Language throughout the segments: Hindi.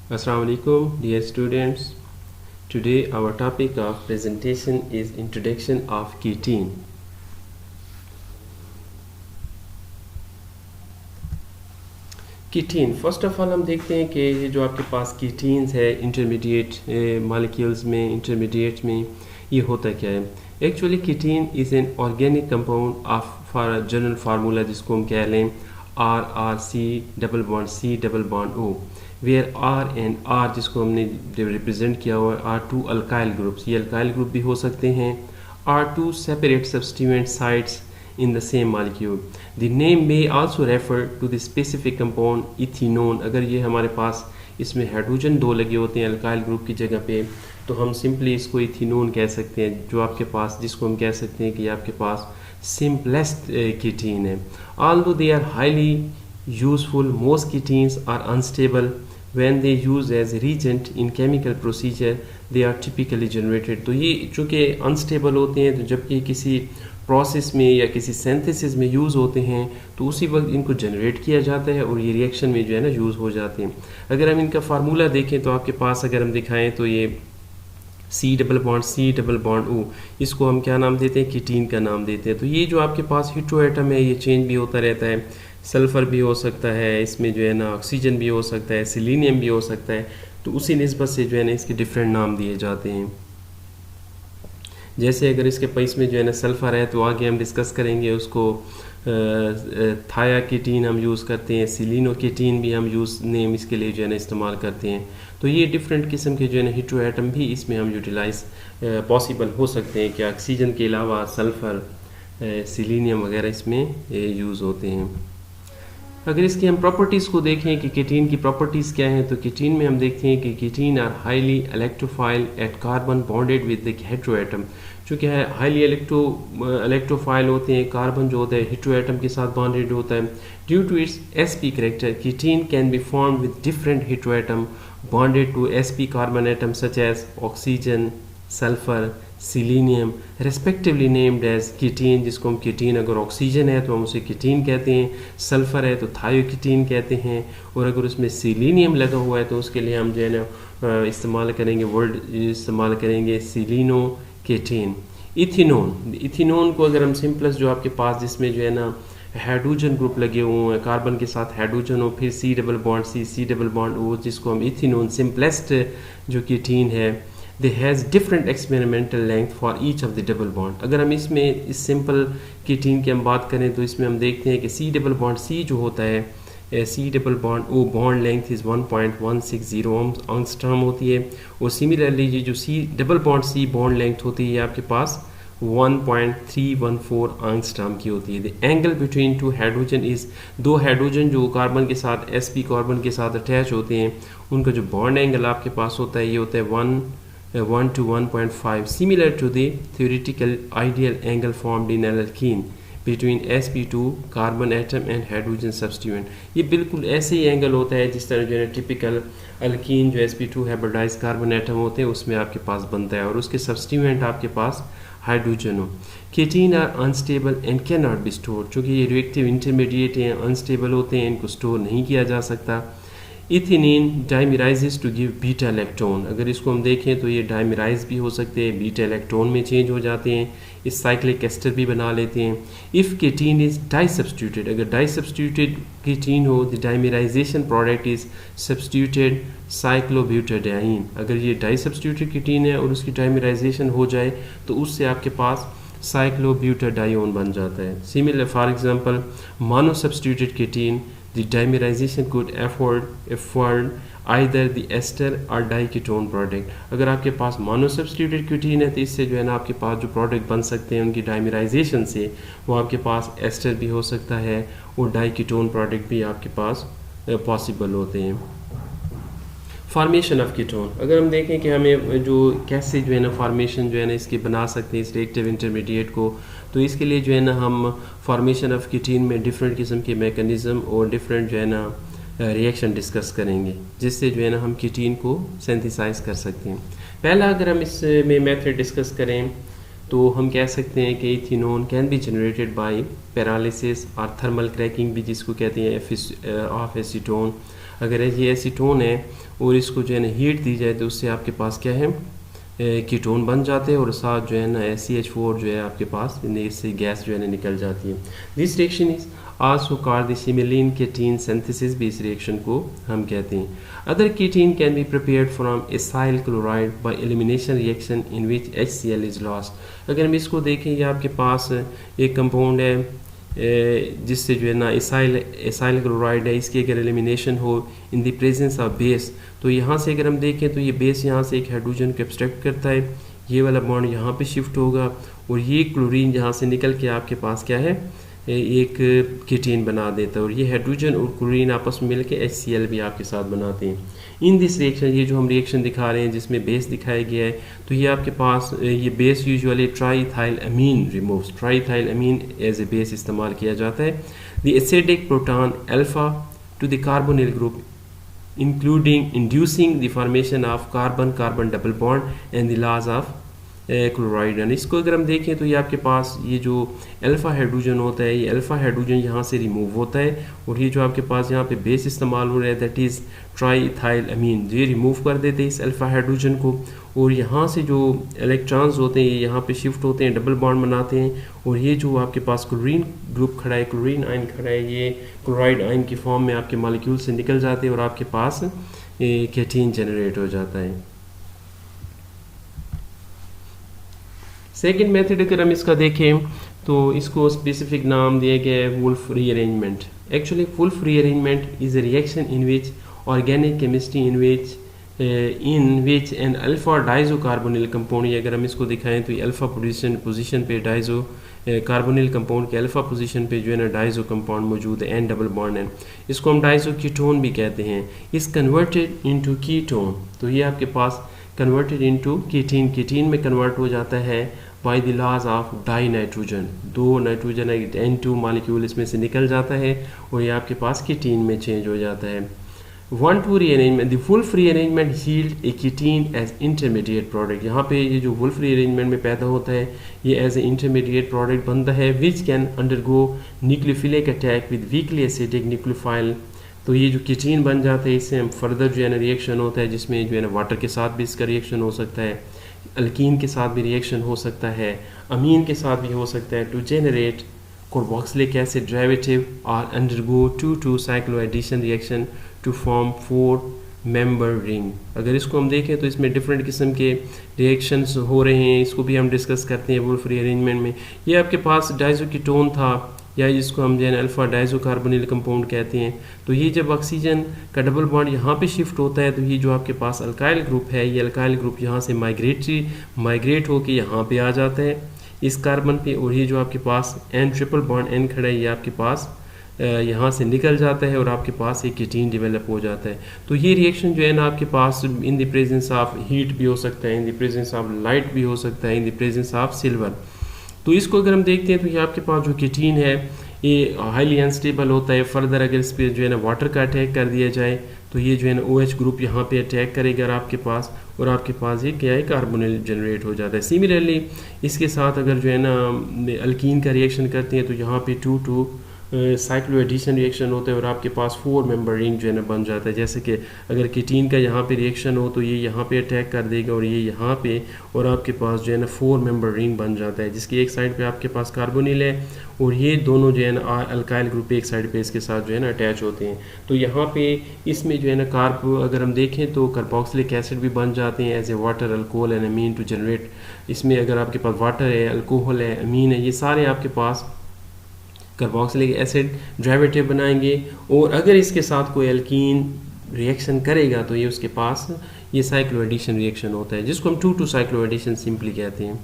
Assalamu alaikum, dear students. Today our topic of presentation is introduction of ketene. Ketene first of all हम देखते हैं कि ये जो आपके पास कीटीन्स है इंटरमीडिएट मॉलिक्यूल्स में इंटरमीडिएट में ये होता क्या है. Actually ketene is an organic compound of for general formula जिसको हम कह लें RRC double bond O, where R and R जिसको हमने रिप्रेजेंट किया हुआ है R2 अल्काइल ग्रुप्स, ये अल्काइल ग्रुप भी हो सकते हैं. R2 separate substituent sites in the same molecule. The name may also refer to the specific compound ethanol. अगर ये हमारे पास इसमें हाइड्रोजन 2 लगे होते हैं अल्काइल ग्रुप की जगह पे तो हम सिंपली इसको इथेनॉल कह सकते हैं, जो आपके पास जिसको हम कह सकते हैं कि आपके पास सिंपलेस्ट कीटीन है. Although they are highly useful, most ketenes are unstable when they use as reagent in chemical procedure. They are typically generated. तो ये चूँकि अनस्टेबल होते हैं तो जबकि किसी प्रोसेस में या किसी सिंथेसिस में यूज़ होते हैं तो उसी वक्त इनको जनरेट किया जाता है और ये रिएक्शन में जो है ना यूज़ हो जाते हैं. अगर हम इनका फार्मूला देखें तो आपके पास अगर हम दिखाएं तो ये C डबल बॉन्ड O, इसको हम क्या नाम देते हैं, कीटीन का नाम देते हैं. तो ये जो आपके पास हेटेरो एटम है ये चेंज भी होता रहता है. सल्फ़र भी हो सकता है, इसमें जो है ना ऑक्सीजन भी हो सकता है, सिलीनियम भी हो सकता है. तो उसी निस्बत से जो है ना इसके डिफरेंट नाम दिए जाते हैं. जैसे अगर इसके पैस में जो है ना सल्फ़र है तो आगे हम डिस्कस करेंगे उसको थाया कीटीन हम यूज़ करते हैं, सिलिनो कीटीन भी हम यूज़ नेम इसके लिए जो है ना इस्तेमाल करते हैं. तो ये डिफरेंट किस्म के जो है ना हेटेरो एटम भी इसमें हम यूटिलाइज पॉसिबल हो सकते हैं कि ऑक्सीजन के अलावा सल्फ़र सिलीनियम वगैरह इसमें यूज़ होते हैं. अगर इसकी हम प्रॉपर्टीज़ को देखें कि कीटीन की प्रॉपर्टीज़ क्या हैं तो कीटीन में हम देखते हैं कि ketene are highly electrophile at carbon bonded with the hetero atom. चूँकि हाईली इलेक्ट्रोफाइल होते हैं, कार्बन जो होता है हेटेरो एटम के साथ बॉन्डेड होता है. Due to its sp character ketene can be formed with different hetero atom bonded to sp carbon atom such as oxygen, sulphur, selenium respectively named as ketene, जिसको हम कीटीन, अगर ऑक्सीजन है तो हम उसे कीटीन कहते हैं, सल्फर है तो थायोकीटीन कहते हैं, और अगर उसमें सिलीनियम लगा हुआ है तो उसके लिए हम जो है ना इस्तेमाल करेंगे वर्ड इस्तेमाल करेंगे सिलिनो कीटीन. इथेनॉल को अगर हम सिंपलेस्ट जो आपके पास जिसमें जो है ना हाइड्रोजन ग्रुप लगे हुए हैं, कार्बन के साथ हाइड्रोजन हो, फिर C डबल बॉन्ड O, जिसको हम इथेनॉल सिंपलेस्ट जो कीटीन है, they has different experimental length for each of the double bond. अगर हम इसमें इस सिंपल कीटीन की हम बात करें तो इसमें हम देखते हैं कि C डबल बॉन्ड C जो होता है C double bond O bond length is 1.160 angstrom होती है, और सिमिलरली ये जो C double bond C bond length होती है ये आपके पास 1.314 एंगस्ट्रॉम की होती है. The angle between two hydrogen is, दो हाइड्रोजन जो कार्बन के साथ sp कार्बन के साथ अटैच होते हैं उनका जो बॉन्ड एंगल आपके पास होता है ये होता है 1 to 1.5, similar to the theoretical ideal angle formed in alkene between sp2 carbon atom and hydrogen substituent. ये बिल्कुल ऐसे ही एंगल होता है जिस तरह जो है टिपिकल अल्कीन जो sp2 हाइब्रिडाइज कार्बन एटम होते हैं उसमें आपके पास बनता है और उसके सब्स्टिट्यूएंट आपके पास हाइड्रोजन हो. Ketene are unstable and can not be store, चूँकि ये रिएक्टिव इंटरमीडिएट हैं, अनस्टेबल होते हैं, इनको स्टोर नहीं किया जा सकता. इथेनीन डाइमिराइजेस टू गिव बीटा इलेक्ट्रॉन, अगर इसको हम देखें तो ये डाइमिराइज भी हो सकते हैं, बीटा इलेक्ट्रॉन में चेंज हो जाते हैं, इस साइक्लिक एस्टर भी बना लेते हैं. If ketene is di substituted, अगर डाई सब्स्टिट्यूटेड कीटीन हो the dimerization product is substituted cyclobutadiene. अगर ये डाई सब्स्टिट्यूटेड कीटीन है और उसकी डाइमिराइजेशन हो जाए तो उससे आपके पास साइक्लोब्यूटाडाइन बन जाता है. Similar for example mono substituted ketene, the dimerization could afford either the ester or diketone product. अगर आपके पास मोनो सब्स्टिट्यूटेड कीटीन है तो इससे जो है ना आपके पास जो प्रोडक्ट बन सकते हैं उनकी डाइमेराइजेशन से वो आपके पास एस्टर भी हो सकता है और डाइकीटोन प्रोडक्ट भी आपके पास पॉसिबल होते हैं. फार्मेशन ऑफ कीटोन, अगर हम देखें कि हमें जो कैसे जो है ना फार्मेशन जो है ना इसके बना सकते हैं इस रिएक्टिव इंटरमीडिएट को, तो इसके लिए जो है ना हम फार्मेशन ऑफ कीटीन में डिफरेंट किस्म के मैकेनिज़्म और डिफरेंट जो है ना रिएक्शन डिस्कस करेंगे जिससे जो है ना हम कीटीन को सिंथेसाइज कर सकते हैं. पहला अगर हम इसमें मेथड डिस्कस करें तो हम कह सकते हैं कि ethanol can be generated by paralysis और थर्मल क्रैकिंग भी जिसको कहते हैं ऑफ एसीटोन. अगर ये एसीटोन है और इसको जो है ना हीट दी जाए तो उससे आपके पास क्या है, कीटोन बन जाते हैं और साथ जो है ना CH4 जो है आपके पास इससे गैस जो है ना निकल जाती है। This reaction is also called the similar ketene synthesis भी इस रिएक्शन को हम कहते हैं। Other ketene can be prepared from acyl chloride by elimination reaction in which HCl is lost. अगर हम इसको देखें, ये आपके पास एक कंपाउंड है जिससे जो है ना एसाइल क्लोराइड है, इसकी अगर एलिमिनेशन हो इन द प्रेजेंस ऑफ बेस, तो यहाँ से अगर हम देखें तो ये बेस यहाँ से एक हाइड्रोजन को एब्स्ट्रैक्ट करता है, ये वाला बॉन्ड यहाँ पे शिफ्ट होगा और ये क्लोरीन यहाँ से निकल के आपके पास क्या है, एक कीटीन बना देता है और ये हाइड्रोजन और क्लोरीन आपस में मिलकर HCl भी आपके साथ बनाते हैं। इन दिस रिएक्शन, ये जो हम रिएक्शन दिखा रहे हैं जिसमें बेस दिखाया गया है, तो ये आपके पास ये base usually triethyl amine removes, triethyl amine as a base इस्तेमाल किया जाता है। The acidic proton alpha to the carbonyl group including inducing the formation of carbon carbon double bond and the laws of chloride. And इसको अगर हम देखें तो ये आपके पास ये जो अल्फा हाइड्रोजन होता है, ये अल्फा हाइड्रोजन यहाँ से रिमूव होता है और ये जो आपके पास यहाँ पे बेस इस्तेमाल हो रहा है दैट इज़ ट्राईथाइल अमीन, ये रिमूव कर देते हैं इस अल्फा हाइड्रोजन को और यहाँ से जो इलेक्ट्रॉन्स होते हैं ये यहाँ पे शिफ्ट होते हैं, डबल बॉन्ड बनाते हैं और ये जो आपके पास क्लोरीन ग्रुप खड़ा है, क्लोरीन आयन खड़ा है, ये क्लोराइड आयन की फॉर्म में आपके मॉलिक्यूल से निकल जाते हैं और आपके पास केटीन जनरेट हो जाता है। सेकेंड मेथड अगर हम इसका देखें तो इसको स्पेसिफिक नाम दिया गया है Wolff rearrangement. Actually Wolff rearrangement is a reaction in which organic chemistry in which an alpha diazocarbonyl compound, अगर हम इसको दिखाएं तो ये अल्फा पोजीशन पे डाइजो कार्बोनिल कंपाउंड के अल्फा पोजीशन पे जो है ना डाइजो कंपाउंड मौजूद है, एन डबल बॉन्ड है, इसको हम डाइजो कीटोन भी कहते हैं। इस कन्वर्टेड इनटू कीटोन, तो ये आपके पास कन्वर्टेड इनटू कीटीन, कीटीन में कन्वर्ट हो जाता है by the laws of dinitrogen, दो नाइट्रोजन N2 मॉलिक्यूल इसमें से निकल जाता है और ये आपके पास कीटीन में चेंज हो जाता है। 1,2 rearrangement, the Wolff rearrangement yield a ketene as intermediate product. यहाँ पे ये जो वुल्फ रीअरेंजमेंट में पैदा होता है ये एज ए इंटरमीडिएट प्रोडक्ट बनता है which can undergo nucleophilic attack with weakly acidic nucleophile. तो ये जो कीटीन बन जाता है इससे हम फर्दर जो है ना रिएक्शन होता है जिसमें जो है ना वाटर के साथ भी इसका रिएक्शन हो सकता है, अल्कीन के साथ भी रिएक्शन हो सकता है, अमीन के साथ भी हो सकता है, to generate carboxylic acid derivative और undergo 2,2 cycloaddition reaction to form 4 member ring. अगर इसको हम देखें तो इसमें डिफरेंट किस्म के रिएक्शंस हो रहे हैं, इसको भी हम डिस्कस करते हैं वुल्फ रीअरेंजमेंट में। ये आपके पास डाइजोकीटोन था या जिसको हम जो है अल्फा डाइजोकार्बोनिल कंपाउंड कहते हैं, तो ये जब ऑक्सीजन का डबल बॉन्ड यहाँ पे शिफ्ट होता है तो ये जो आपके पास अल्काइल ग्रुप है, ये अल्काइल ग्रुप यहाँ से माइग्रेट होकर यहाँ पे आ जाता है इस कार्बन पे और ये जो आपके पास N ट्रिपल बॉन्ड N खड़ा है ये आपके पास यहाँ से निकल जाता है और आपके पास एक कीटीन डेवलप हो जाता है। तो ये रिएक्शन जो है ना आपके पास in the presence of heat भी हो सकता है, in the presence of light भी हो सकता है, in the presence of silver. तो इसको अगर हम देखते हैं तो ये आपके पास जो कीटीन है ये हाईली अनस्टेबल होता है। फर्दर अगर इस पर जो है ना वाटर का अटैक कर दिया जाए तो ये जो है ना OH ग्रुप यहाँ पे अटैक करेगा आपके पास और आपके पास ये क्या है कार्बोनिल जनरेट हो जाता है। सिमिलरली इसके साथ अगर जो है ना अल्कीन का रिएक्शन करते हैं तो यहाँ पे 2,2 साइक्लोएडिशन रिएक्शन होता है और आपके पास 4 मेंबर रिंग जो है ना बन जाता है। जैसे कि अगर कीटीन का यहाँ पे रिएक्शन हो तो ये यहाँ पे अटैक कर देगा और ये यहाँ पे और आपके पास जो है ना 4 मेंबर रिंग बन जाता है जिसकी एक साइड पे आपके पास कार्बोनिल है और ये दोनों जो है ना अल्काइल ग्रुप एक साइड पे इसके साथ जो है ना अटैच होते हैं। तो यहाँ पे इसमें जो है ना अगर हम देखें तो कार्बोक्सिलिक एसिड भी बन जाते हैं as a water alcohol and amine to generate. इसमें अगर आपके पास वाटर है, अल्कोहल है, अमीन है, ये सारे आपके पास कार्बोक्सिलिक एसिड डेरिवेटिव बनाएंगे और अगर इसके साथ कोई अल्कीन रिएक्शन करेगा तो ये उसके पास ये साइक्लोएडिशन रिएक्शन होता है जिसको हम 2,2 साइक्लोएडिशन सिंपली कहते हैं।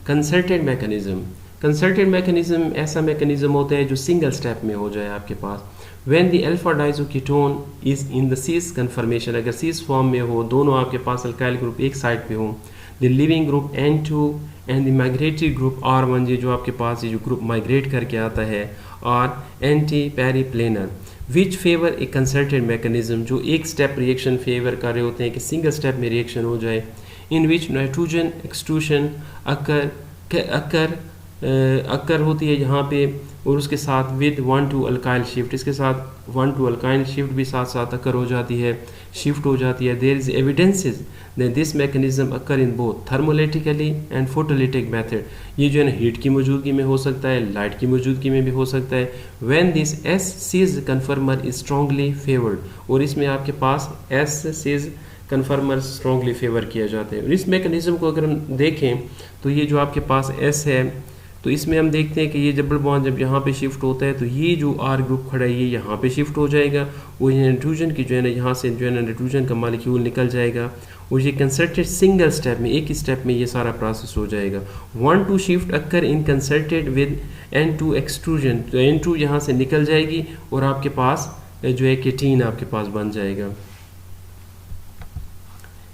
कंसर्टेड मैकेनिज्म, कंसर्टेड मैकेनिज्म ऐसा मैकेनिज्म होता है जो सिंगल स्टेप में हो जाए आपके पास। When the alpha diazoketone is in the cis conformation, अगर सीस फॉर्म में हो, दोनों आपके पास अल्काइल ग्रुप एक साइड पे हो, the leaving group N2 and the migratory group R1, ये जो आपके पास ये जो ग्रुप माइग्रेट करके आता है, और एंटी पेरीप्लेनर विच फेवर ए कंसर्टेड मैकेनिज्म, जो एक स्टेप रिएक्शन फेवर कर रहे होते हैं कि सिंगल स्टेप में रिएक्शन हो जाए, in which nitrogen extrusion occur occur होती है यहाँ पे, और उसके साथ विद 1 to अल्काइल शिफ्ट, इसके साथ 1 to अल्काइल शिफ्ट भी साथ साथ अक्कर हो जाती है, शिफ्ट हो जाती है। There is evidences that this mechanism occur in both thermolytically and photolytic method. ये जो है ना हीट की मौजूदगी में हो सकता है, लाइट की मौजूदगी में भी हो सकता है। When this s cis conformer is strongly favoured, और इसमें आपके पास s cis conformer strongly favour किया जाता है। और इस मैकेनिज्म को अगर हम देखें तो ये जो आपके पास एस है, तो इसमें हम देखते हैं कि ये डबल बॉन्ड जब यहाँ पे शिफ्ट होता है तो ये जो आर ग्रुप खड़ा है ये यहाँ पे शिफ्ट हो जाएगा, और ये नाइट्रोजन की जो है ना यहाँ से जो है ना नाइट्रोजन का मॉलिक्यूल निकल जाएगा, और ये कंसर्टेड सिंगल स्टेप में, एक ही स्टेप में ये सारा प्रोसेस हो जाएगा। 1 to shift occur in concerted with N2 extrusion, तो N2 यहाँ से निकल जाएगी और आपके पास जो है केटीन आपके पास बन जाएगा।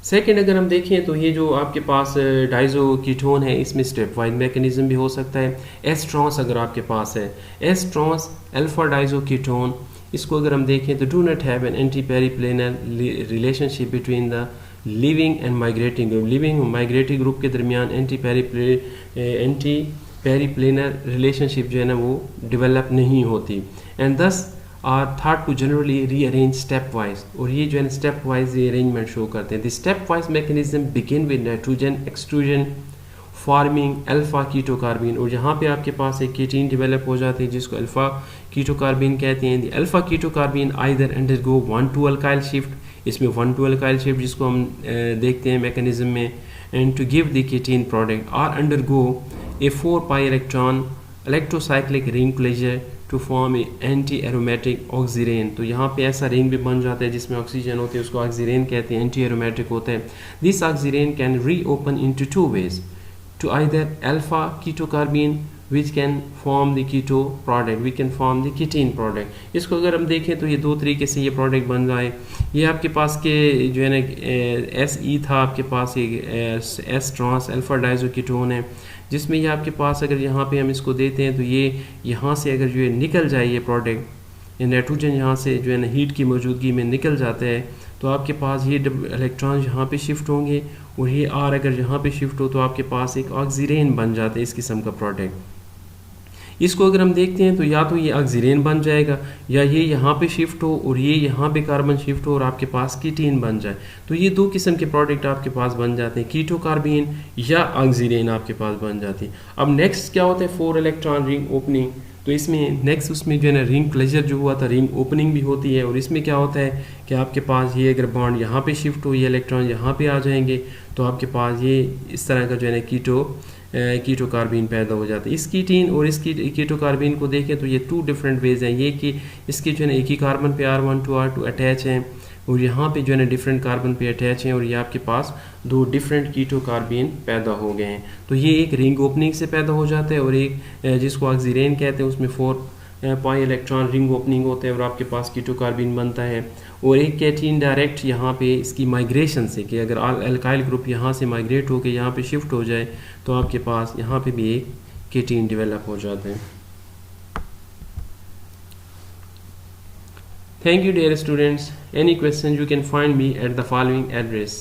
सेकेंड अगर हम देखें तो ये जो आपके पास डाइजो कीटोन है, इसमें स्टेप वाइज मैकेनिज्म भी हो सकता है। एस ट्रांस अगर आपके पास है, S trans alpha diazo ketone, इसको अगर हम देखें तो do not have an anti periplanar relationship between the leaving and migrating group. Leaving और माइग्रेटिंग ग्रुप के दरमियान एंटी पेरीप्लेनर रिलेशनशिप जो है ना वो डेवलप नहीं होती, and these are thought to generally rearrange stepwise, और ये जो है स्टेप वाइज रीअरेंजमेंट शो करते हैं। The stepwise mechanism begin with nitrogen extrusion forming alpha ketocarbene, और यहाँ पे आपके पास एक कीटीन डेवलप हो जाती है जिसको अल्फा कीटोकार्बिन कहते हैं। The alpha ketocarbene either undergo 1 to alkyl shift, इसमें 1 to अल्काइल शिफ्ट जिसको हम देखते हैं मैकेनिज्म में, and to give the ketene product, or undergo a 4 pi electron electrocyclic ring closure to form anti aromatic oxirene. तो यहाँ पे ऐसा रिंग भी बन जाता है जिसमें ऑक्सीजन होती है, उसको ऑक्सीरेन कहते हैं, एंटी एरोमेटिक होता है। This oxirene can re open into 2 ways, to either alpha ketocarbene which can form the keto product, we can form the ketene product। इसको अगर हम देखें तो ये दो तरीके से ये प्रोडक्ट बन जाए। ये आपके पास के जो है ना एस ई था आपके पास एक S trans alpha diazo ketone है, जिसमें ये आपके पास अगर यहाँ पे हम इसको देते हैं तो ये यहाँ से अगर जो है निकल जाए ये प्रोडक्ट, ये नाइट्रोजन यहाँ से जो है ना हीट की मौजूदगी में निकल जाता है, तो आपके पास ये इलेक्ट्रॉन यहाँ पे शिफ्ट होंगे, और ये आर अगर यहाँ पे शिफ्ट हो तो आपके पास एक ऑक्सीरेन बन जाता है इस किस्म का प्रोडक्ट। इसको अगर हम देखते हैं तो या तो ये ऑक्सीरेन बन जाएगा, या ये यहाँ पे शिफ्ट हो और ये यहाँ पे कार्बन शिफ्ट हो और आपके पास कीटीन बन जाए। तो ये दो किस्म के प्रोडक्ट आपके पास बन जाते हैं, कीटोकार्बिन या ऑक्सीरेन आपके पास बन जाती है। अब नेक्स्ट क्या होता है, 4 इलेक्ट्रॉन रिंग ओपनिंग। तो इसमें नेक्स्ट उसमें जो है ना रिंग क्लोजर जो हुआ था, रिंग ओपनिंग भी होती है, और इसमें क्या होता है कि आपके पास ये अगर बॉन्ड यहाँ पे शिफ्ट हो, ये इलेक्ट्रॉन यहाँ पे आ जाएंगे, तो आपके पास ये इस तरह का जो है ना कीटोकार्बिन पैदा हो जाता है। इस कीटीन और इस कीटोकार्बिन को देखें तो ये 2 डिफरेंट वेज हैं। ये कि इसके जो है ना एक ही कार्बन पे R1 to R2 अटैच हैं, और यहाँ पे जो है ना डिफरेंट कार्बन पे अटैच हैं, और ये आपके पास 2 डिफरेंट कीटोकार्बिन पैदा हो गए हैं। तो ये एक रिंग ओपनिंग से पैदा हो जाता है, और एक जिसको ऑक्सीरेन कहते हैं उसमें 4 pi इलेक्ट्रॉन रिंग ओपनिंग होते हैं और आपके पास कीटोकार्बिन बनता है। और एक कैटीन डायरेक्ट यहाँ पे इसकी माइग्रेशन से, कि अगर अल्काइल ग्रुप यहाँ से माइग्रेट होकर यहाँ पे शिफ्ट हो जाए तो आपके पास यहाँ पे भी एक कैटीन डेवलप हो जाता है। Thank you dear students. Any question you can find me at the following address.